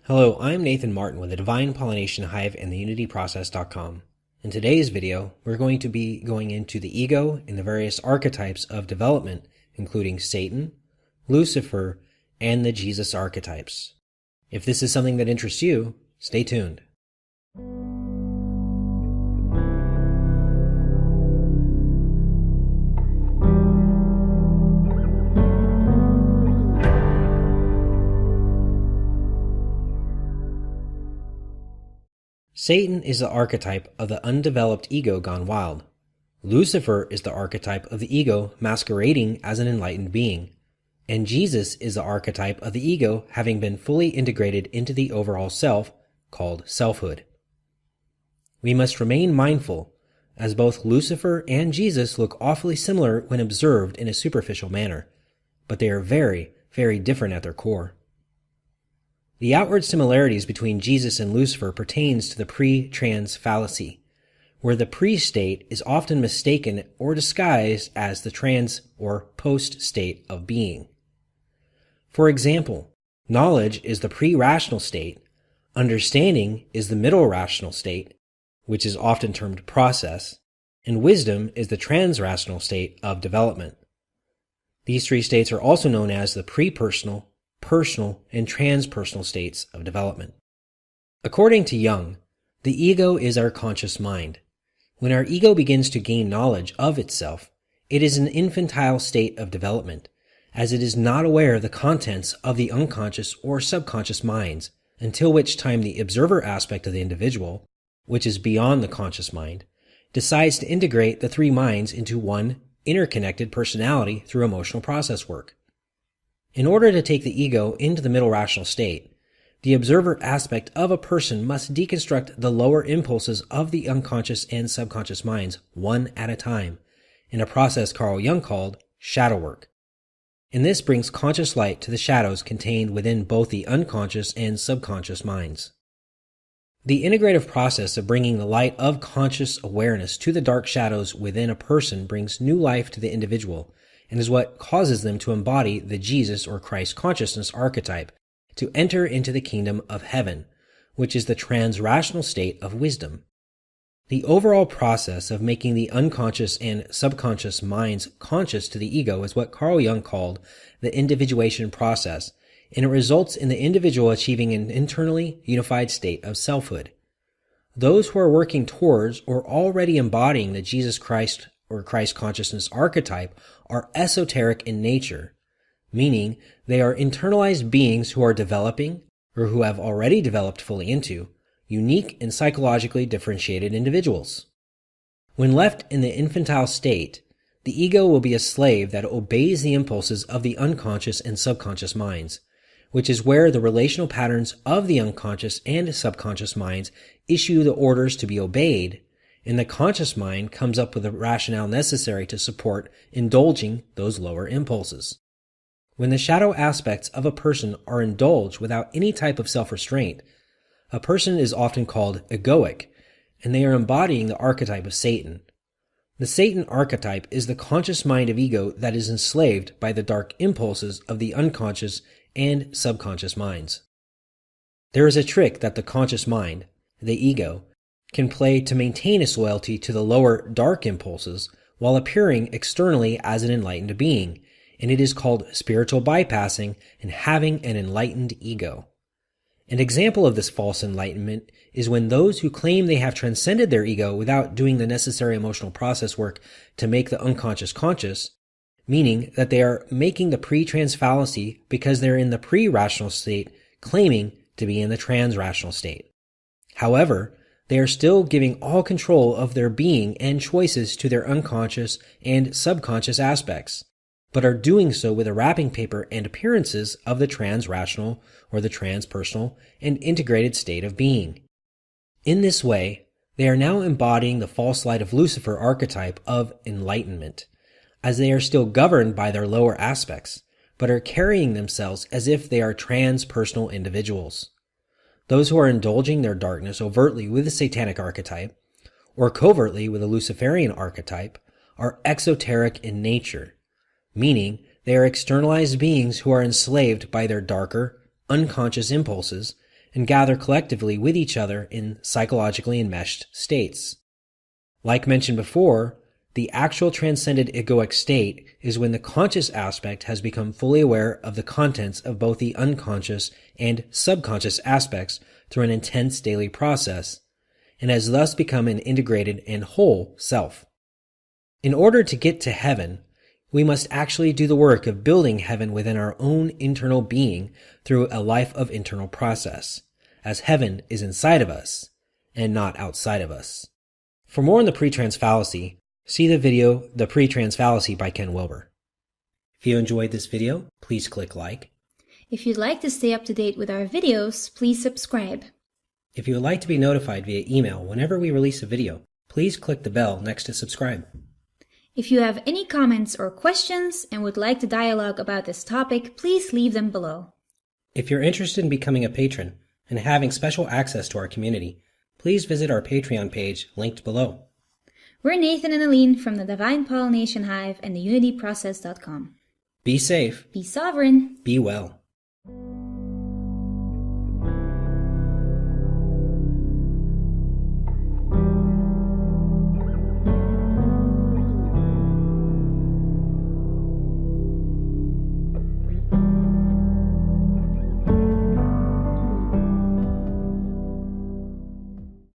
Hello, I'm Nathan Martin with the Divine Pollination Hive and the UnityProcess.com. In today's video, we're going to be going into the ego and the various archetypes of development, including Satan, Lucifer, and the Jesus archetypes. If this is something that interests you, stay tuned. Satan is the archetype of the undeveloped ego gone wild. Lucifer is the archetype of the ego masquerading as an enlightened being. And Jesus is the archetype of the ego having been fully integrated into the overall self, called selfhood. We must remain mindful, as both Lucifer and Jesus look awfully similar when observed in a superficial manner, but they are very, very different at their core. The outward similarities between Jesus and Lucifer pertains to the pre-trans fallacy, where the pre-state is often mistaken or disguised as the trans or post-state of being. For example, knowledge is the pre-rational state, understanding is the middle rational state, which is often termed process, and wisdom is the trans-rational state of development. These three states are also known as the pre-personal, personal, and transpersonal states of development. According to Jung, the ego is our conscious mind. When our ego begins to gain knowledge of itself, it is an infantile state of development, as it is not aware of the contents of the unconscious or subconscious minds, until which time the observer aspect of the individual, which is beyond the conscious mind, decides to integrate the three minds into one interconnected personality through emotional process work. In order to take the ego into the middle rational state, the observer aspect of a person must deconstruct the lower impulses of the unconscious and subconscious minds one at a time, in a process Carl Jung called shadow work. And this brings conscious light to the shadows contained within both the unconscious and subconscious minds. The integrative process of bringing the light of conscious awareness to the dark shadows within a person brings new life to the individual, and is what causes them to embody the Jesus or Christ consciousness archetype, to enter into the kingdom of heaven, which is the trans-rational state of wisdom. The overall process of making the unconscious and subconscious minds conscious to the ego is what Carl Jung called the individuation process, and it results in the individual achieving an internally unified state of selfhood. Those who are working towards or already embodying the Jesus Christ or Christ consciousness archetype are esoteric in nature, meaning they are internalized beings who are developing, or who have already developed fully into, unique and psychologically differentiated individuals. When left in the infantile state, the ego will be a slave that obeys the impulses of the unconscious and subconscious minds, which is where the relational patterns of the unconscious and subconscious minds issue the orders to be obeyed, and the conscious mind comes up with the rationale necessary to support indulging those lower impulses. When the shadow aspects of a person are indulged without any type of self-restraint, a person is often called egoic, and they are embodying the archetype of Satan. The Satan archetype is the conscious mind of ego that is enslaved by the dark impulses of the unconscious and subconscious minds. There is a trick that the conscious mind, the ego, can play to maintain its loyalty to the lower dark impulses while appearing externally as an enlightened being, and it is called spiritual bypassing and having an enlightened ego. An example of this false enlightenment is when those who claim they have transcended their ego without doing the necessary emotional process work to make the unconscious conscious, meaning that they are making the pre-trans fallacy because they're in the pre-rational state, claiming to be in the trans-rational state. However, they are still giving all control of their being and choices to their unconscious and subconscious aspects, but are doing so with a wrapping paper and appearances of the trans-rational or the transpersonal and integrated state of being. In this way, they are now embodying the false light of Lucifer archetype of enlightenment, as they are still governed by their lower aspects, but are carrying themselves as if they are transpersonal individuals. Those who are indulging their darkness overtly with the satanic archetype, or covertly with the Luciferian archetype, are exoteric in nature, meaning they are externalized beings who are enslaved by their darker, unconscious impulses and gather collectively with each other in psychologically enmeshed states. Like mentioned before, the actual transcended egoic state is when the conscious aspect has become fully aware of the contents of both the unconscious and subconscious aspects through an intense daily process, and has thus become an integrated and whole self. In order to get to heaven, we must actually do the work of building heaven within our own internal being through a life of internal process, as heaven is inside of us and not outside of us. For more on the pre-trance fallacy, see the video The Pre-Trance Fallacy by Ken Wilber. If you enjoyed this video, please click like. If you'd like to stay up to date with our videos, please subscribe. If you would like to be notified via email whenever we release a video, please click the bell next to subscribe. If you have any comments or questions and would like to dialogue about this topic, please leave them below. If you're interested in becoming a patron and having special access to our community, please visit our Patreon page linked below. We're Nathan and Aline from the Divine Pollination Hive and the UnityProcess.com. Be safe. Be sovereign. Be well.